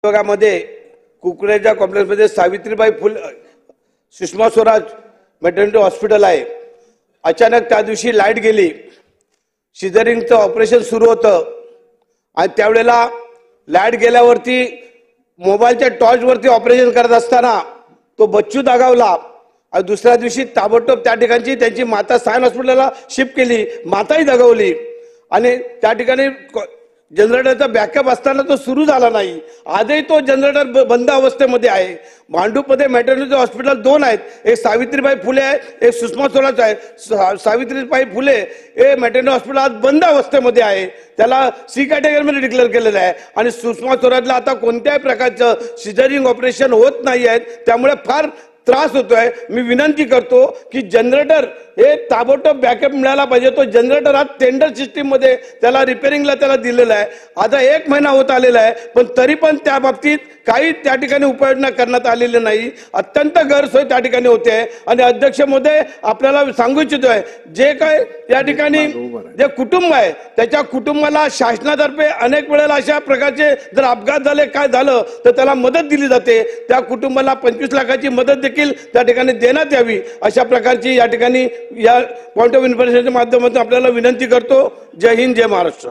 विभागामध्ये Kukreja कॉम्प्लेक्समध्ये Savitribai Phule Sushma Swaraj maternity hospital आहे। अचानक त्या दिवशी लाईट गेली, सिझरिंगचं ऑपरेशन सुरू होतं आणि त्यावेळेला लाईट गेल्यावरती मोबाईलच्या टॉर्चवरती ऑपरेशन करत असताना तो बच्चू दगावला आणि दुसऱ्या दिवशी ताबडतोब त्या ठिकाणची त्यांची माता सायन हॉस्पिटलला शिफ्ट केली, माताही दगावली आणि त्या ठिकाणी जनरेटरचा बॅकअप असताना तो सुरू झाला नाही। आजही तो जनरेटर बंद अवस्थेमध्ये आहे। भांडूपमध्ये मॅटर्निटी हॉस्पिटल 2 आहेत, एक सावित्रीबाई फुले आहे, एक सुषमा स्वराज आहे। सावित्रीबाई फुले हे मॅटर्निटी हॉस्पिटल आज बंद अवस्थेमध्ये आहे, त्याला सी कॅटेगरीमध्ये डिक्लेअर केलेलं आहे आणि सुषमा स्वराजला आता कोणत्याही प्रकारचं सिझरिंग ऑपरेशन होत नाही आहे, त्यामुळे फार त्रास होतोय। मी विनंती करतो की जनरेटर हे ताबडतोब बॅकअप मिळाला पाहिजे। तो जनरेटर आज टेंडर सिस्टीम मध्ये त्याला रिपेअरिंगला त्याला दिलेला आहे, आता 1 महिना होत आलेला आहे, पण तरी पण त्या बाबतीत काही त्या ठिकाणी उपाययोजना करण्यात आलेली नाही। अत्यंत गैरसोय त्या ठिकाणी होते आणि अध्यक्ष महोदय आपल्याला सांगू इच्छितोय, जे काय या ठिकाणी जे कुटुंब आहे त्याच्या कुटुंबाला शासनातर्फे अनेक वेळेला अशा प्रकारचे जर अपघात झाले काय झालं तर त्याला मदत दिली जाते, त्या कुटुंबाला 25 लाखाची मदत देखील त्या ठिकाणी देण्यात यावी, अशा प्रकारची या ठिकाणी या पॉइंट ऑफ इन्फॉर्मेशनच्या माध्यमातून आपल्याला विनंती करतो। जय हिंद, जय महाराष्ट्र।